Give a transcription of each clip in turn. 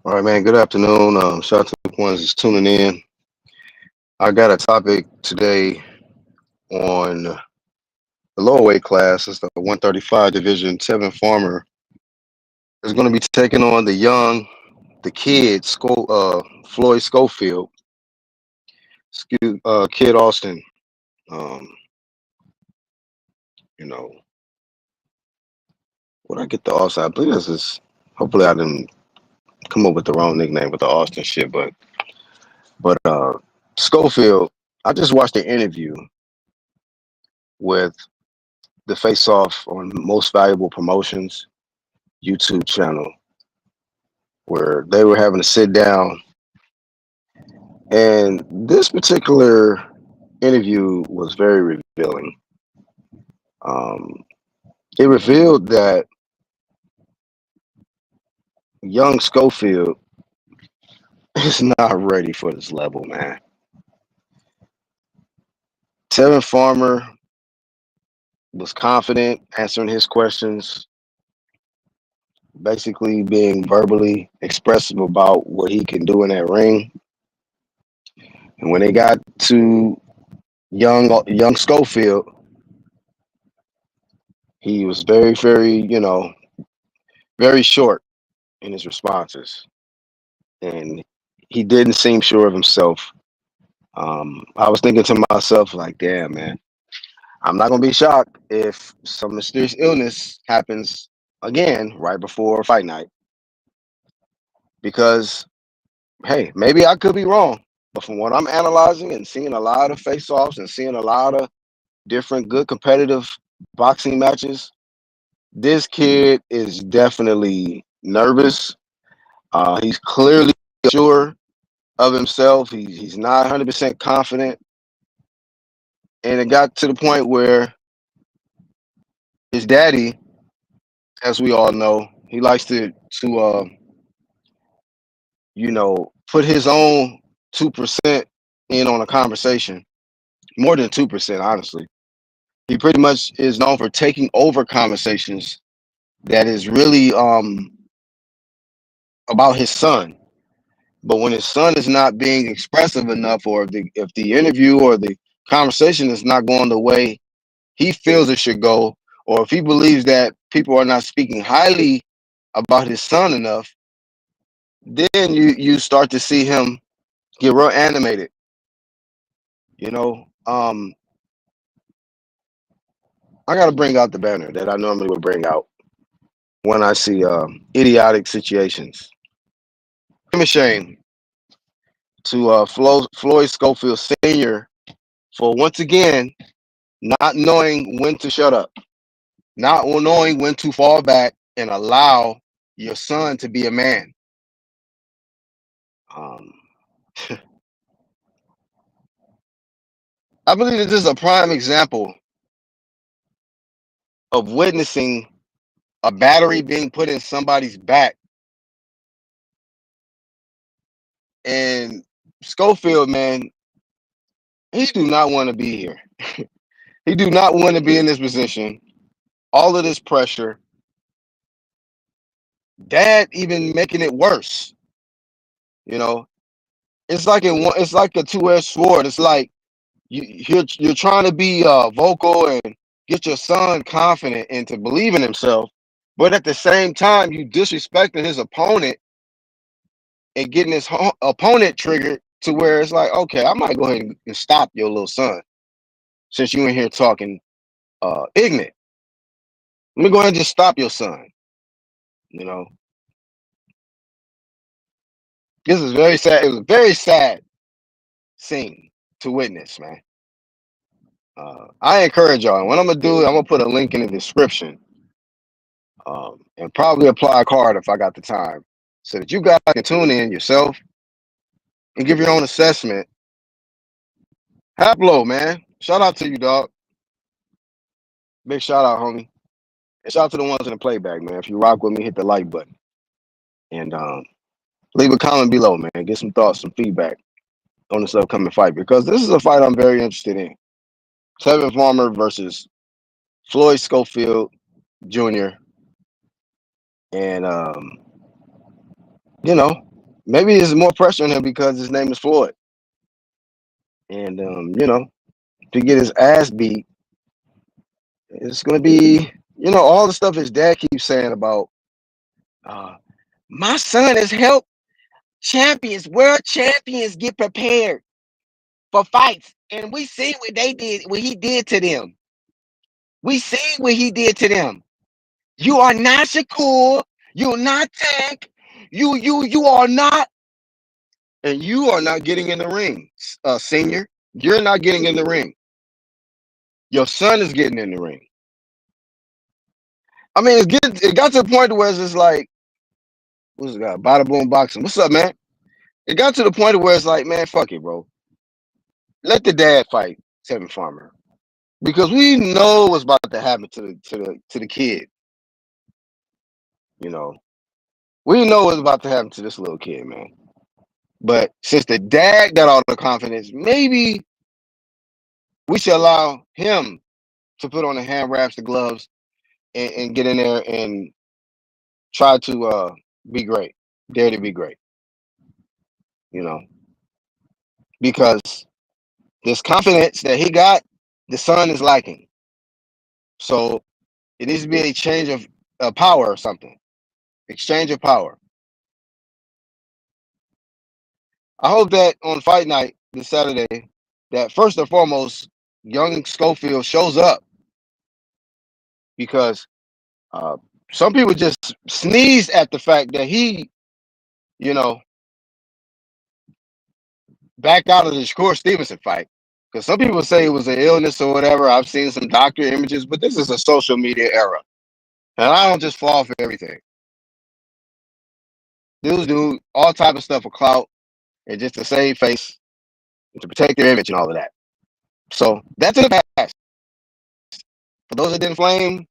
All right, man. Good afternoon. Shout out to the ones that's tuning in. I got a topic today on the lower weight class. It's the 135 Division 7 Farmer is going to be taking on the kid, Floyd Schofield, Kid Austin. Um, you know, what I get the Austin? I believe this is. Hopefully, I didn't come up with the wrong nickname with the Austin shit, but Schofield. I just watched the interview with the Face Off on Most Valuable Promotions YouTube channel where they were having to sit down. And this particular interview was very revealing. Um, it revealed that young Schofield is not ready for this level, man. Tevin Farmer was confident answering his questions, basically being verbally expressive about what he can do in that ring. And when they got to young Schofield, he was very, very short in his responses, and he didn't seem sure of himself. I was thinking to myself, like, damn, man, I'm not gonna be shocked if some mysterious illness happens again right before fight night, because hey, maybe I could be wrong, but from what I'm analyzing and seeing a lot of face-offs and seeing a lot of different good competitive boxing matches, this kid is definitely nervous. He's clearly sure of himself. He's not 100% confident, and it got to the point where his daddy, as we all know, he likes to put his own 2% in on a conversation, more than 2%, honestly. He pretty much is known for taking over conversations that is really about his son. But when his son is not being expressive enough, or if the interview or the conversation is not going the way he feels it should go, or if he believes that people are not speaking highly about his son enough, then you start to see him get real animated. You know, I got to bring out the banner that I normally would bring out when I see idiotic situations. I'm ashamed to Floyd Schofield Sr. for once again not knowing when to shut up, not knowing when to fall back and allow your son to be a man. Um, I believe that this is a prime example of witnessing a battery being put in somebody's back. And Schofield, man, he do not want to be here. He do not want to be in this position. All of this pressure, dad even making it worse. You know, it's like a two-edged sword. It's like you're trying to be vocal and get your son confident and to believe in himself, but at the same time you disrespecting his opponent and getting his opponent triggered to where it's like, okay, I might go ahead and stop your little son since you in here talking ignorant. Let me go ahead and just stop your son. You know, this is very sad. It was a very sad scene to witness, man. I encourage y'all. And what I'm gonna do, I'm gonna put a link in the description, and probably apply a card if I got the time, so that you guys can tune in yourself and give your own assessment. Haplo, man. Shout out to you, dog. Big shout out, homie. And shout out to the ones in the playback, man. If you rock with me, hit the like button and leave a comment below, man. Get some thoughts, some feedback on this upcoming fight, because this is a fight I'm very interested in. Tevin Farmer versus Floyd Schofield Jr. And you know, maybe there's more pressure on him because his name is Floyd. And to get his ass beat, it's gonna be, all the stuff his dad keeps saying about uh my son has helped champions, world champions get prepared for fights. And we see what he did to them. We see what he did to them. You are not Shakur. You're not Tank. You are not, and you are not getting in the ring, senior. You're not getting in the ring. Your son is getting in the ring. I mean, it got to the point where it's just like, what's it got? Bada boom boxing. What's up, man? It got to the point where it's like, man, fuck it, bro. Let the dad fight Tevin Farmer because we know what's about to happen to the kid. You know, we know what's about to happen to this little kid, man. But since the dad got all the confidence, maybe we should allow him to put on the hand wraps, the gloves, and get in there and try to be great, dare to be great. You know, because this confidence that he got, the son is lacking. So it needs to be a change of power or something. Exchange of power. I hope that on fight night this Saturday, that first and foremost, young Schofield shows up because uh, some people just sneeze at the fact that he, you know, backed out of the Shakur Stevenson fight. Because some people say it was an illness or whatever. I've seen some doctor images, but this is a social media era. And I don't just fall for everything. Dudes do all type of stuff for clout and just to save face and to protect their image and all of that. So that's in the past. For those that didn't flame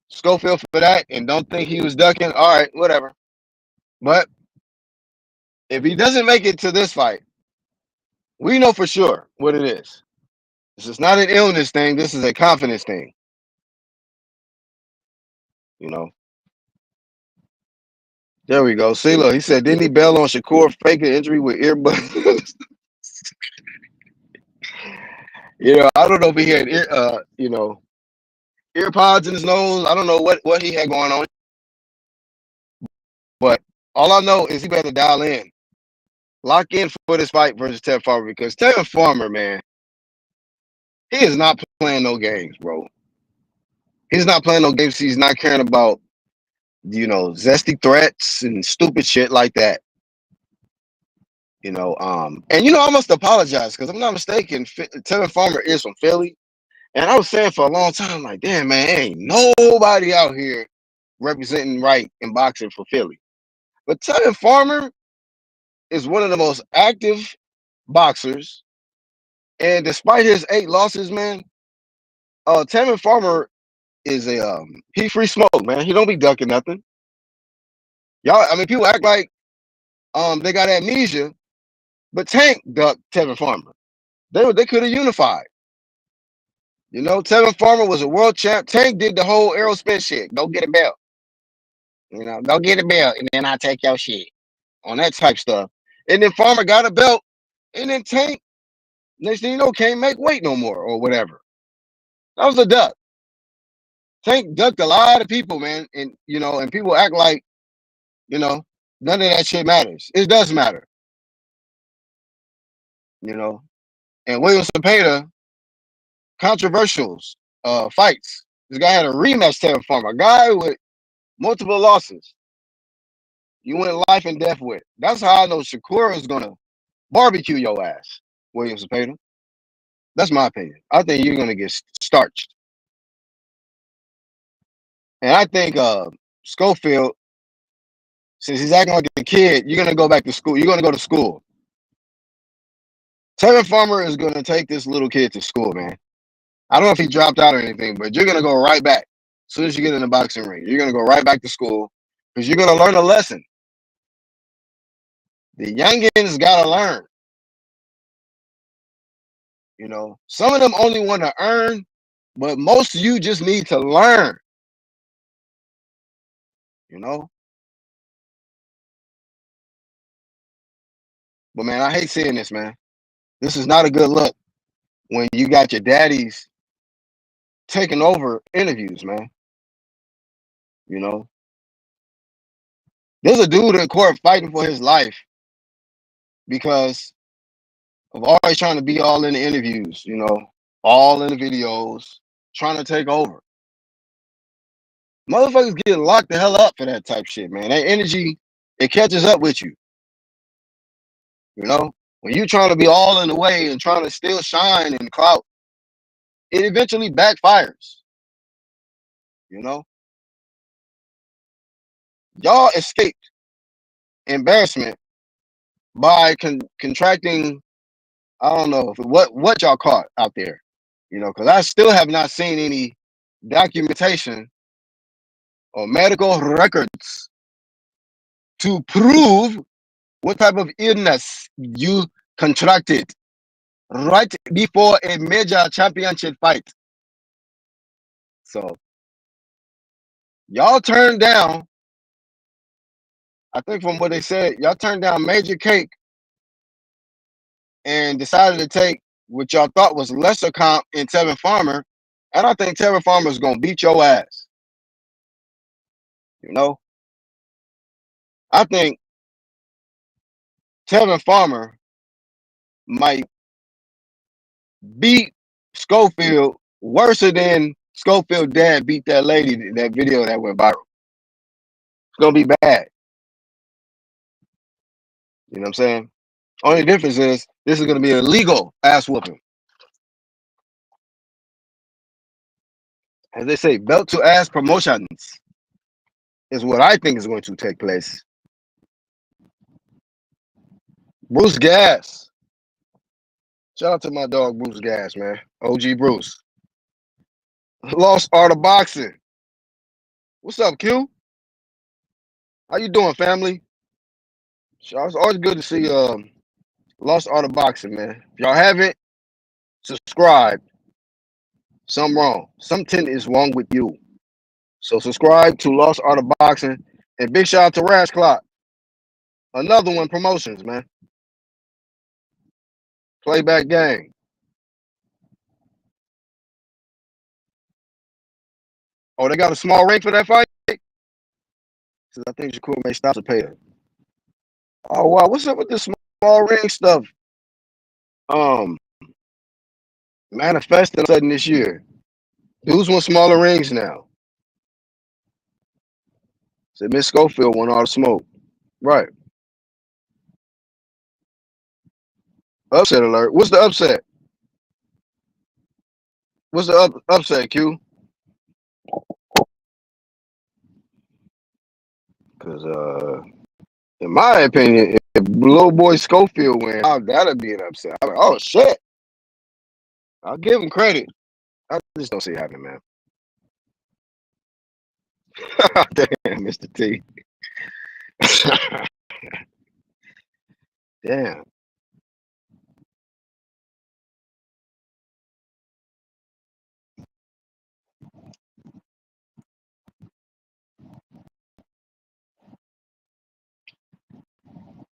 Schofield for that and don't think he was ducking, all right, whatever. But if he doesn't make it to this fight, we know for sure what it is. This is not an illness thing. This is a confidence thing. You know. There we go. CeeLo, he said, didn't he bail on Shakur faking injury with earbuds? I don't know if he had ear pods in his nose. I don't know what he had going on. But all I know is he better dial in. Lock in for this fight versus Tevin Farmer because Tevin Farmer, man, he is not playing no games, bro. He's not playing no games. He's not caring about, zesty threats and stupid shit like that. I must apologize because I'm not mistaken. Tevin Farmer is from Philly. And I was saying for a long time, like, damn, man, ain't nobody out here representing right in boxing for Philly. But Tevin Farmer is one of the most active boxers. And despite his 8 losses, man, Tevin Farmer is he free smoke, man. He don't be ducking nothing. People act like they got amnesia, but Tank ducked Tevin Farmer. They could have unified. Tevin Farmer was a world champ. Tank did the whole Aerosmith shit. Go get a belt. Go get a belt, and then I take your shit on that type stuff. And then Farmer got a belt, and then Tank, next thing you know, can't make weight no more or whatever. That was a duck. Tank ducked a lot of people, man, and people act like, none of that shit matters. It does matter, And William Cepeda, controversials, fights. This guy had a rematch Tevin Farmer, a guy with multiple losses. You went life and death with. That's how I know Shakur is gonna barbecue your ass, William Cepeda. That's my opinion. I think you're gonna get starched, and I think Schofield, since he's acting like a kid, you're gonna go back to school. You're gonna go to school. Tevin Farmer is gonna take this little kid to school, man. I don't know if he dropped out or anything, but you're gonna go right back as soon as you get in the boxing ring. You're gonna go right back to school because you're gonna learn a lesson. The youngins gotta learn. Some of them only want to earn, but most of you just need to learn. But man, I hate seeing this, man. This is not a good look when you got your daddies taking over interviews, man. You know, there's a dude in court fighting for his life because of always trying to be all in the interviews, all in the videos, trying to take over. Motherfuckers get locked the hell up for that type shit, man. That energy, it catches up with you. When you trying to be all in the way and trying to still shine in clout, it eventually backfires. Y'all escaped embarrassment by contracting. I don't know what y'all caught out there, because I still have not seen any documentation or medical records to prove what type of illness you contracted right before a major championship fight. So y'all turned down, I think from what they said, y'all turned down Major Cake and decided to take what y'all thought was lesser comp in Tevin Farmer. And I think Tevin Farmer is going to beat your ass. I think Tevin Farmer might beat Schofield worse than Schofield dad beat that lady in that video that went viral. It's going to be bad. You know what I'm saying? Only difference is this is going to be a legal ass whooping. As they say, belt to ass promotions is what I think is going to take place. Bruce Gas. Shout out to my dog Bruce Gas, man. OG Bruce. Lost Art of Boxing. What's up, Q? How you doing, family? It's always good to see Lost Art of Boxing, man. If y'all haven't, subscribe. Something wrong. Something is wrong with you. So subscribe to Lost Art of Boxing. And big shout out to Rash Clock. Another one, promotions, man. Playback gang. Oh, they got a small ring for that fight? Because I think Shakur may stop to pay it. Oh, wow. What's up with this small ring stuff? Manifesting sudden this year. Dudes want smaller rings now. So Miss Schofield want all the smoke. Right. Upset alert. What's the upset? What's the upset, Q? Because in my opinion, if little boy Schofield wins, that'd be an upset. I'm like, oh shit. I'll give him credit. I just don't see it happening, man. Damn, Mr. T. Damn.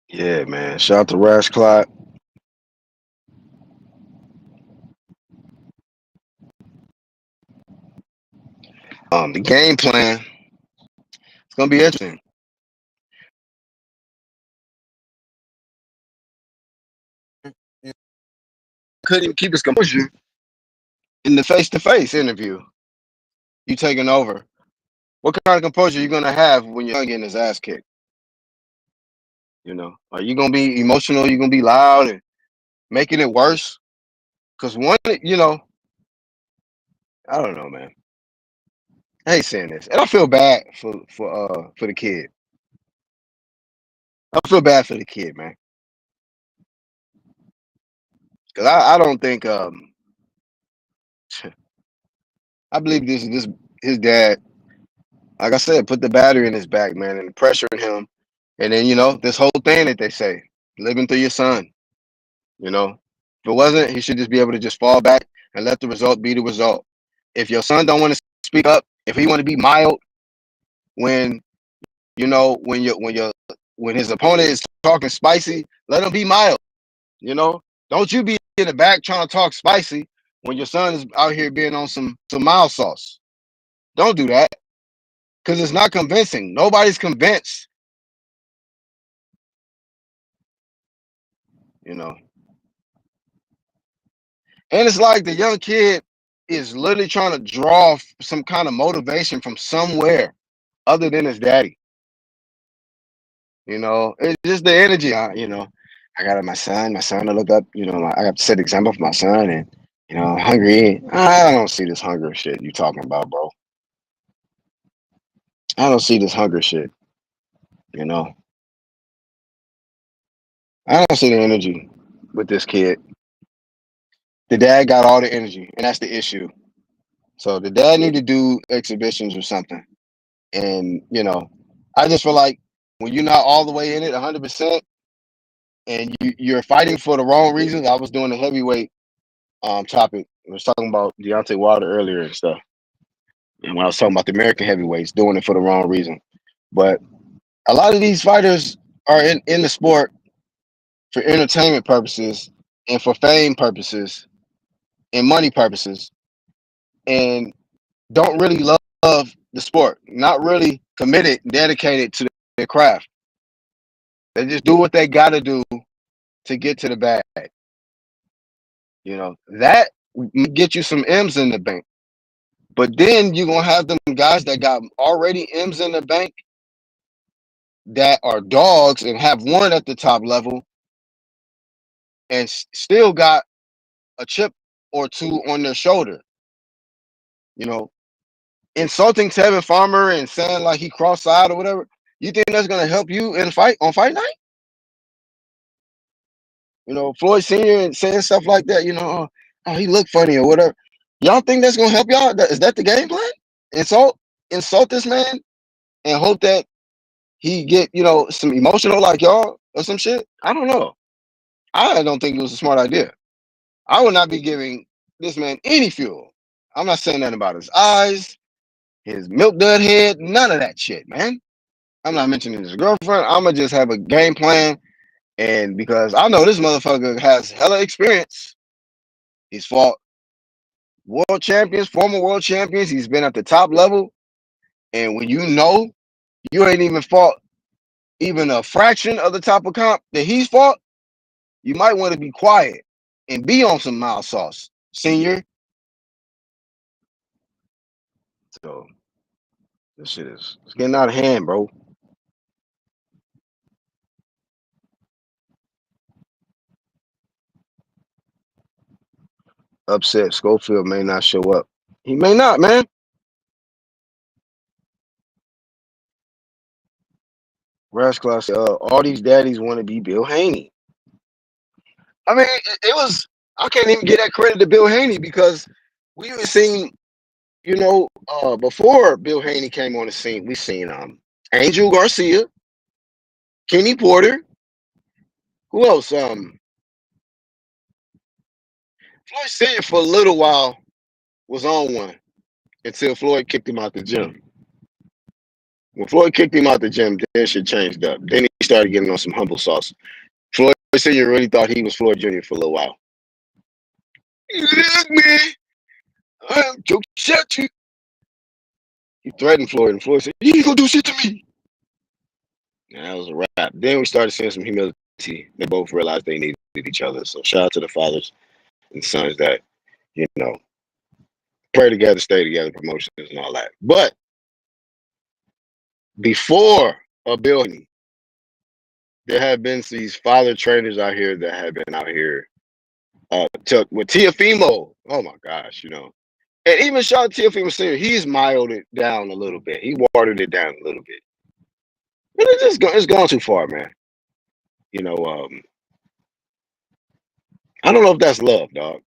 Yeah, man. Shout out to Rash Clock. The game plan, it's gonna be interesting. Couldn't even keep his composure in the face-to-face interview. You taking over. What kind of composure are you gonna have when you're getting his ass kicked? Are you gonna be emotional? You gonna be loud and making it worse? Because I don't know, man. I hate saying this, and I feel bad for the kid. I feel bad for the kid, man. Because I don't think I believe this his dad. Like I said, put the battery in his back, man, and pressuring him. And then, this whole thing that they say, living through your son. If it wasn't, he should just be able to just fall back and let the result be the result. If your son don't want to speak up, if he want to be mild when your when his opponent is talking spicy, let him be mild. You know, don't you be in the back trying to talk spicy when your son is out here being on some mild sauce. Don't do that because it's not convincing. Nobody's convinced. You know, and it's like the young kid is literally trying to draw some kind of motivation from somewhere other than his daddy. You know, it's just the energy. I got my son to look up. I have to set the example for my son, and hungry. I don't see this hunger shit you talking about, bro. I don't see this hunger shit. You know, I don't see the energy with this kid. The dad got all the energy, and that's the issue. So the dad need to do exhibitions or something. And I just feel like when you're not all the way in it 100%, and you're fighting for the wrong reasons. I was doing the heavyweight topic. I was talking about Deontay Wilder earlier and stuff. And when I was talking about the American heavyweights doing it for the wrong reason. But a lot of these fighters are in the sport for entertainment purposes and for fame purposes and money purposes, and don't really love the sport, not really committed, dedicated to their craft. They just do what they got to do to get to the bag. That get you some M's in the bank. But then you're going to have them guys that got already M's in the bank that are dogs and have won at the top level and still got a chip or two on their shoulder. Insulting Tevin Farmer and saying like he cross-eyed or whatever. You think that's going to help you in fight on fight night? Floyd Sr. and saying stuff like that, oh, he looked funny or whatever. Y'all think that's going to help y'all? Is that the game plan? Insult this man and hope that he get, some emotional like y'all or some shit? I don't know. I don't think it was a smart idea. I would not be giving this man any fuel. I'm not saying nothing about his eyes, his milk dud head, none of that shit, man. I'm not mentioning his girlfriend. I'ma just have a game plan. And because I know this motherfucker has hella experience. He's fought world champions, former world champions. He's been at the top level. And when you ain't even fought even a fraction of the top of comp that he's fought, you might want to be quiet and be on some mild sauce, senior. So this shit is it's getting out of hand, bro. Upset Schofield may not show up. He may not, man. Rash Class, all these daddies want to be Bill Haney. I mean, it was. I can't even give that credit to Bill Haney because we've seen, before Bill Haney came on the scene, we seen Angel Garcia, Kenny Porter. Who else? Floyd Senior for a little while was on one until Floyd kicked him out the gym. When Floyd kicked him out the gym, then shit changed up. Then he started getting on some humble sauce. Floyd Senior really thought he was Floyd Jr. for a little while. Look, man, I'm joking shit you. He threatened Floyd, and Floyd said, "You ain't gonna do shit to me." And that was a wrap. Then we started seeing some humility. They both realized they needed each other. So shout out to the fathers and sons that, pray together, stay together, promotions and all that. But before a building, there have been these father trainers out here that have been out here with Teofimo. Oh my gosh, And even shout out to Teofimo Senior, he's mild it down a little bit. He watered it down a little bit. But it's gone too far, man. I don't know if that's love, dog.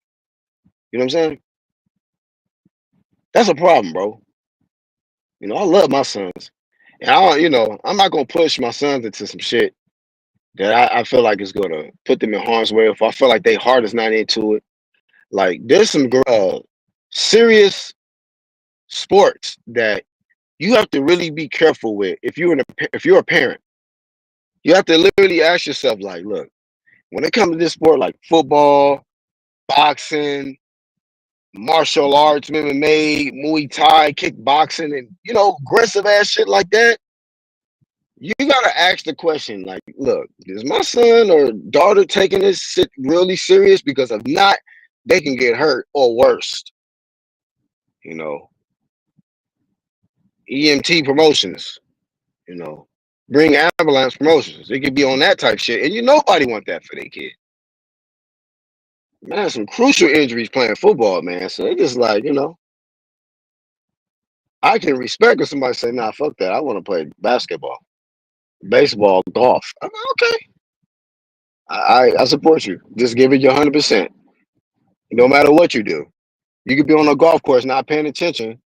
You know what I'm saying? That's a problem, bro. I love my sons. And I'm not gonna push my sons into some shit that I feel like is gonna put them in harm's way. If I feel like their heart is not into it, like there's some serious sports that you have to really be careful with if you're a parent. You have to literally ask yourself, like, look, when it comes to this sport like football, boxing, martial arts, MMA, Muay Thai, kickboxing, and aggressive ass shit like that, you gotta ask the question, like, look, is my son or daughter taking this shit really serious? Because if not, they can get hurt or worse. You know, EMT promotions, bring ambulance promotions. It could be on that type shit, and nobody want that for their kid. Man, some crucial injuries playing football, man. So it's just like, I can respect if somebody say, nah, fuck that. I want to play basketball, baseball, golf. I'm like, okay. I support you. Just give it your 100%. No matter what you do. You could be on a golf course not paying attention.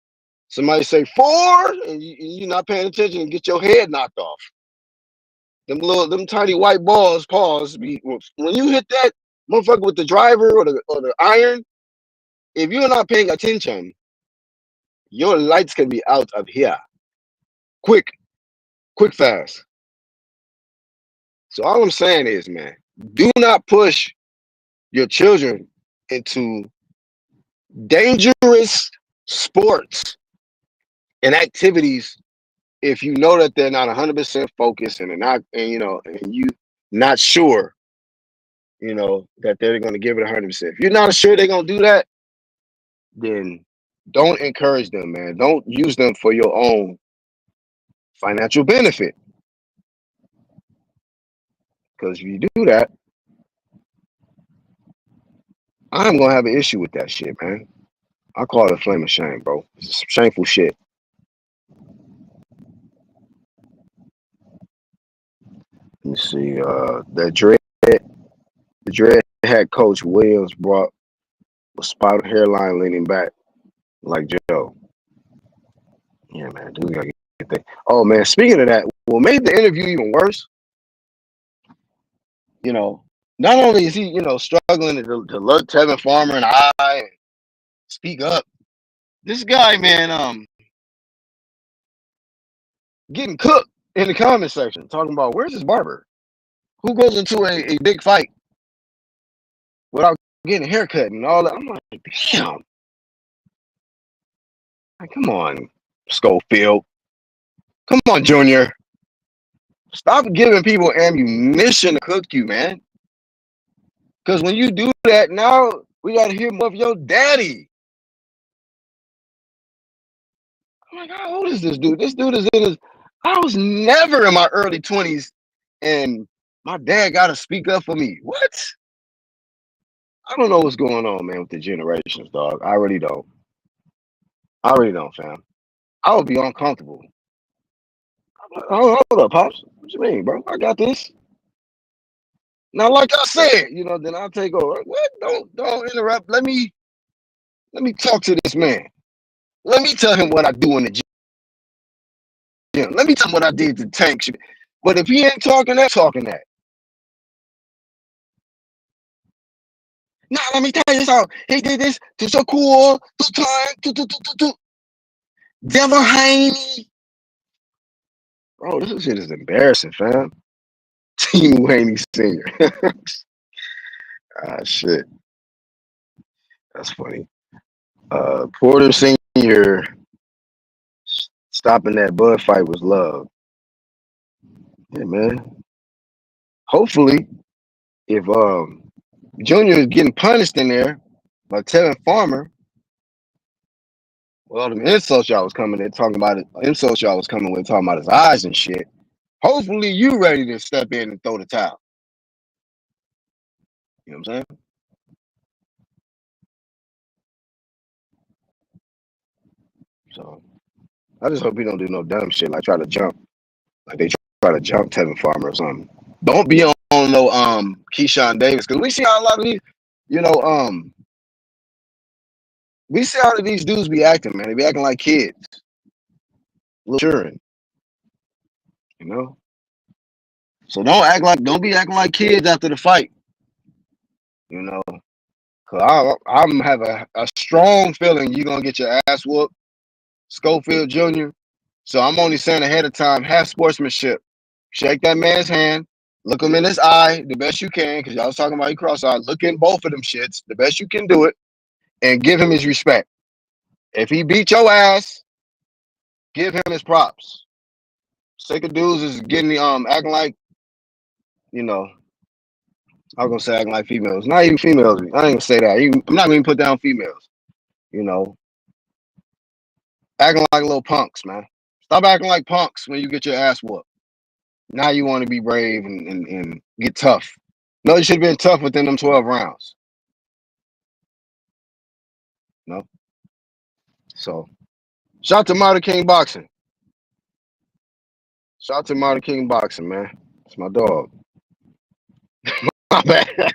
Somebody say 4, and you're not paying attention and get your head knocked off. Them tiny white balls, pause. When you hit that motherfucker with the driver or the iron, if you're not paying attention, your lights can be out of here. Quick, fast. So all I'm saying is, man, do not push your children into dangerous sports and activities if you know that they're not 100% focused and they're not, and you not sure, that they're going to give it 100%. If you're not sure they're going to do that, then don't encourage them, man. Don't use them for your own financial benefit. Because if you do that, I'm going to have an issue with that shit, man. I call it a flame of shame, bro. It's some shameful shit. Let me see. The dread head coach Williams brought a spotted hairline leaning back like Joe. Yeah, man. Dude, gotta get that. Oh, man. Speaking of that, what made the interview even worse, not only is he, struggling to look Tevin Farmer in the eye and speak up, this guy, man, getting cooked in the comment section, talking about where's his barber? Who goes into a big fight without getting a haircut and all that? I'm like, damn. Like, come on, Schofield. Come on, Junior. Stop giving people ammunition to cook you, man. Because when you do that, now we got to hear more of your daddy. I'm like, how old is this dude? This dude is in his. I was never in my early 20s, and my dad got to speak up for me. What? I don't know what's going on, man, with the generations, dog. I really don't. Fam. I would be uncomfortable. I'm like, hold up, Pops. What you mean, bro? I got this. Now, like I said, then I'll take over. What? Don't interrupt. Let me talk to this man. Let me tell him what I do in the gym. Let me tell him what I did to tank shit. But if he ain't talking that. Now, let me tell you something. He did this to Shakur, to Devil Haney. Bro, this shit is embarrassing, fam. Team Haney Sr. Ah, shit. That's funny. Porter Sr. stopping that Bud fight was love. Yeah, man. Hopefully, if Junior is getting punished in there by Tevin Farmer, well, the insults y'all was coming in talking about it. Insults y'all was coming with talking about his eyes and shit. Hopefully, you ready to step in and throw the towel. You know what I'm saying? So I just hope he don't do no dumb shit like try to jump, like they try to jump Tevin Farmer or something. Don't be on no Keyshawn Davis, because we see how a lot of these, we see how these dudes be acting, man. They be acting like kids, maturing, So don't be acting like kids after the fight, Cause I'm have a strong feeling you're gonna get your ass whooped, Schofield Jr. So I'm only saying ahead of time, have sportsmanship. Shake that man's hand. Look him in his eye the best you can, because y'all was talking about you cross-eyed. Look in both of them shits the best you can do it, and give him his respect. If he beat your ass, give him his props. Sick of dudes is getting acting like, you know, I was gonna say acting like females. Not even females. I ain't gonna say that. I'm not gonna put down females. You know, acting like little punks, man. Stop acting like punks when you get your ass whooped. Now you want to be brave and get tough. No, you should have been tough within them 12 rounds. No. So, shout out to Martin King Boxing. Shout out to Martin King Boxing, man. It's my dog. My bad.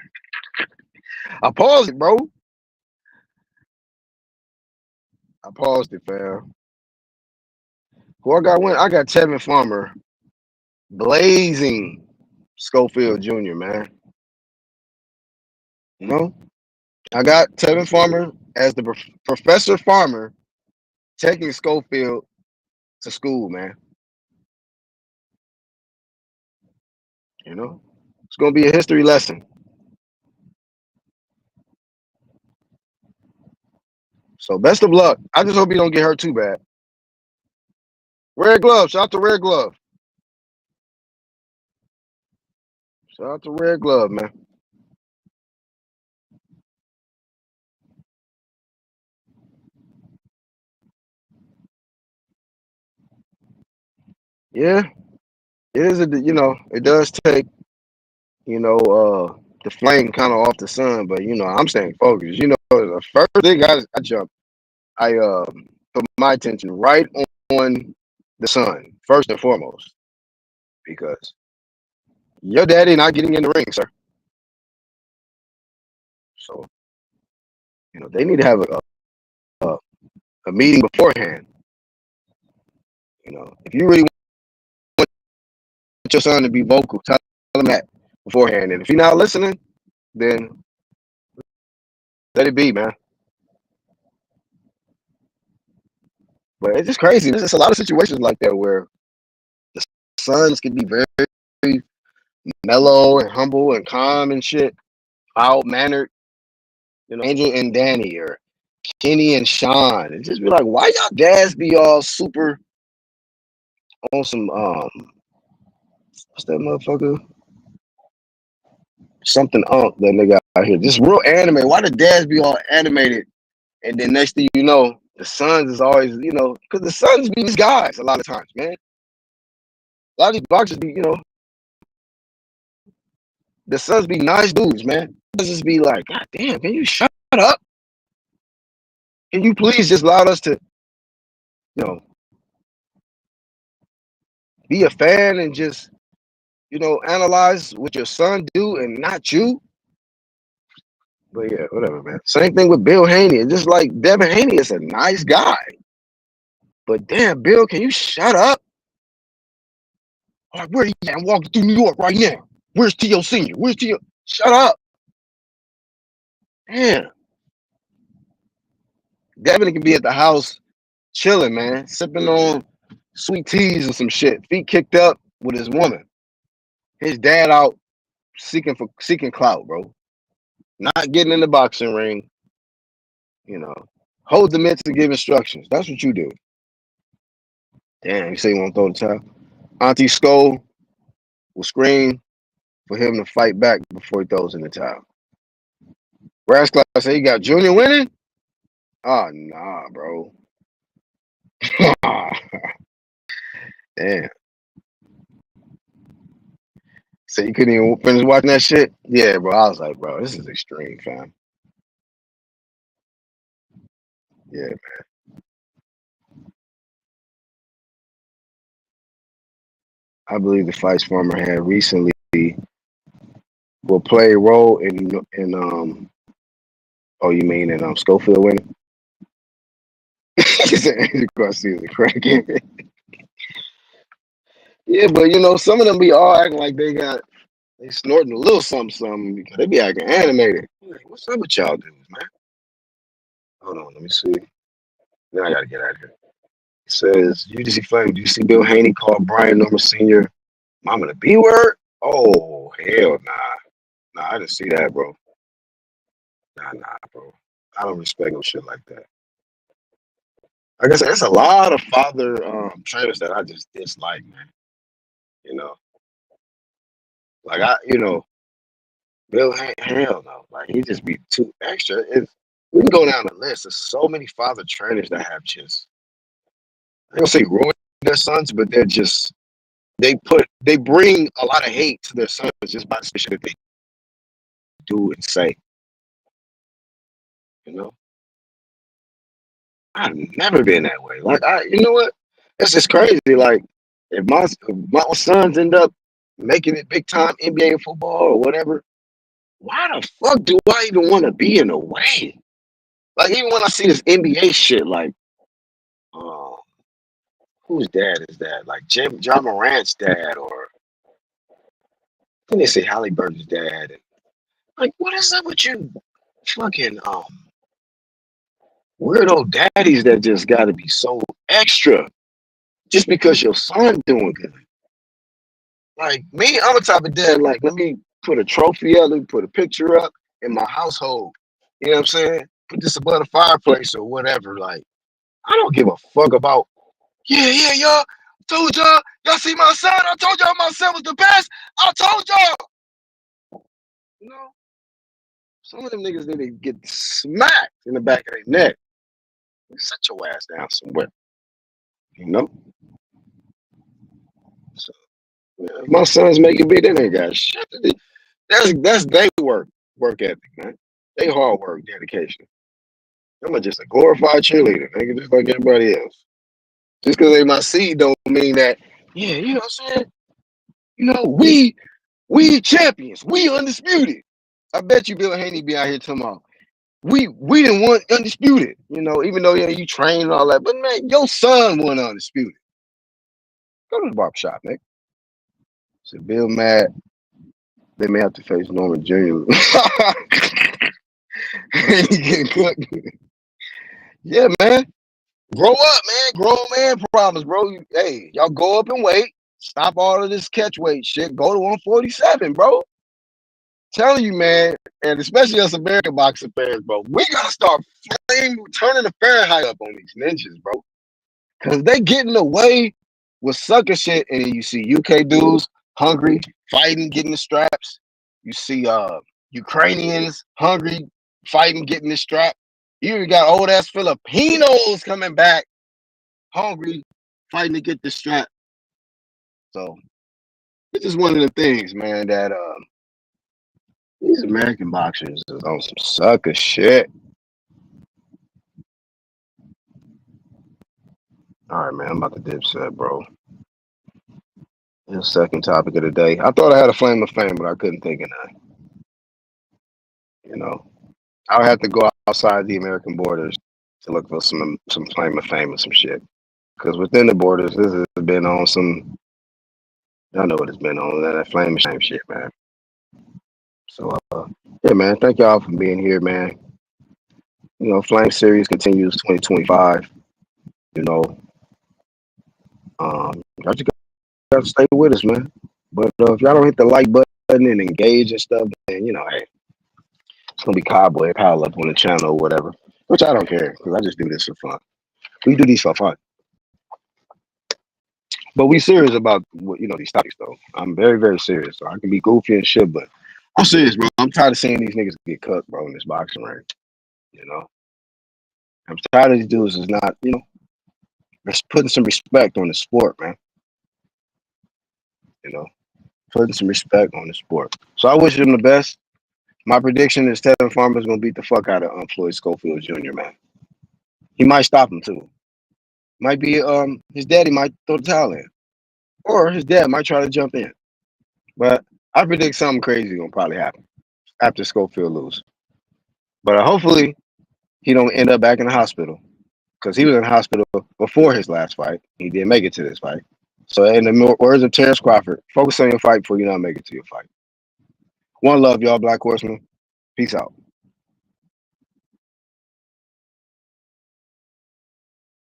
I paused it, bro. I paused it, fam. Who I got win? I got Tevin Farmer blazing Schofield Jr., man. You know? I got Tevin Farmer as the Professor Farmer taking Schofield to school, man. You know? It's gonna be a history lesson. So best of luck. I just hope you don't get hurt too bad. Red Glove. Shout out to Red Glove. Shout out to Red Glove, man. Yeah, it is. It does take, the flame kind of off the sun, but I'm staying focused. The first thing I jumped, I put my attention right on the sun first and foremost, because your daddy not getting in the ring, sir. So they need to have a meeting beforehand. If you really want your son to be vocal, tell him that beforehand. And if you're not listening, then let it be, man. But it's just crazy. There's just a lot of situations like that where the sons can be very, very mellow and humble and calm and shit, mild mannered. Angel and Danny, or Kenny and Sean, and just be like, why y'all dads be all super on some what's that motherfucker? Something that nigga out here. Just real anime. Why the dads be all animated? And then next thing you know, the sons is always, because the sons be these guys a lot of times, man. A lot of these boxers be, the sons be nice dudes, man. Just be like, God damn, can you shut up? Can you please just allow us to, be a fan and just, analyze what your son do and not you? But yeah, whatever, man. Same thing with Bill Haney. It's just like Devin Haney is a nice guy. But damn, Bill, can you shut up? All right, where are you at? I'm walking through New York right now. Where's T.O. Sr.? Where's T.O.? Shut up. Damn. Devin can be at the house chilling, man, sipping on sweet teas and some shit, feet kicked up with his woman. His dad out seeking clout, bro. Not getting in the boxing ring. Hold the mitts to give instructions. That's what you do. Damn, you say you want to throw the towel? Auntie Skull will scream for him to fight back before he throws in the towel. Rascal say he got Junior winning? Oh, nah, bro. Damn. So you couldn't even finish watching that shit? Yeah, bro. I was like, bro, this is extreme, fam. Yeah, man. I believe the fights Farmer had recently will play a role in oh, you mean in Schofield winning? He said Andrew Garcia is a crackhead. Yeah, but some of them be all acting like they snorting a little something because they be acting animated. Like, what's up with y'all dudes, man? Hold on, let me see. Then I gotta get out of here. It says UGC Flame. Do you see Bill Haney called Brian Norman Sr. Mama the B word? Oh hell nah. Nah, I didn't see that, bro. Nah, bro. I don't respect no shit like that. Like I said, it's a lot of father trainers that I just dislike, man. You know, like Bill, hell no. Like he just be too extra. We can go down the list. There's so many father trainers that have just I don't say ruined their sons, but they bring a lot of hate to their sons just by the shit that they do and say. You know, I've never been that way. Like you know what? It's just crazy. Like if my sons end up making it big time NBA football or whatever, why the fuck do I even want to be in the way? Like even when I see this NBA shit, like, um, whose dad is that? Like John Morant's dad, or then they say Halliburton's dad. And like, what is up with you, fucking weirdo daddies that just got to be so extra just because your son doing good? Like me, I'm the type of dad. Like, let me put a trophy up, let me put a picture up in my household. You know what I'm saying? Put this above the fireplace or whatever. Like, I don't give a fuck about. Yeah, y'all. Told y'all see my son. I told y'all my son was the best. I told y'all. You know, some of them niggas need to get smacked in the back of their neck. Sit your ass down somewhere. You know. So, yeah, if my son's making big, they ain't got shit to do. That's they work ethic, man. They hard work, dedication. I'm just a glorified cheerleader, nigga, just like everybody else. Just because they my seed don't mean that. Yeah, you know what I'm saying. You know, we champions. We undisputed. I bet you Bill Haney be out here tomorrow. We didn't want undisputed. You know, even though you train and all that, but man, your son won undisputed. Go to the barbershop, man. So Bill mad. They may have to face Norman Jr. He getting cooked. Yeah, man. Grow up, man. Grown man problems, bro. Hey, y'all go up and wait. Stop all of this catch weight shit. Go to 147, bro. Telling you, man, and especially us American boxing fans, bro, we gotta start turning the Fahrenheit up on these ninjas, bro. Cause they getting away with sucker shit, and you see UK dudes hungry, fighting, getting the straps. You see Ukrainians hungry, fighting, getting the strap. You even got old ass Filipinos coming back hungry, fighting to get the strap. So it's just one of the things, man, that these American boxers is on some sucker shit. All right, man, I'm about to dip set, bro. The second topic of the day. I thought I had a flame of fame, but I couldn't think of none. You know, I'll have to go outside the American borders to look for some flame of fame or some shit. Because within the borders, this has been on some. I know what it's been on that flame of fame shit, man. So, yeah, man, thank y'all for being here, man. You know, Flame Series continues 2025. You know, y'all just gotta stay with us, man. But if y'all don't hit the like button and engage and stuff, then hey, it's gonna be cowboy pile up on the channel or whatever. Which I don't care because I just do this for fun. We do these for fun, but we serious about these topics though. I'm very very serious. So I can be goofy and shit, but I'm serious, bro. I'm tired of seeing these niggas get cooked, bro, in this boxing ring. You know, I'm tired of these dudes is not putting some respect on the sport, man. You know, putting some respect on the sport. So I wish him the best. My prediction is Tevin Farmer's gonna beat the fuck out of Floyd Schofield Jr., man. He might stop him too. Might be his daddy might throw the towel in. Or his dad might try to jump in. But I predict something crazy gonna probably happen after Schofield lose. But hopefully he don't end up back in the hospital. Because he was in the hospital before his last fight. He didn't make it to this fight. So in the words of Terrence Crawford, focus on your fight before you not make it to your fight. One love, y'all, Black Horseman. Peace out.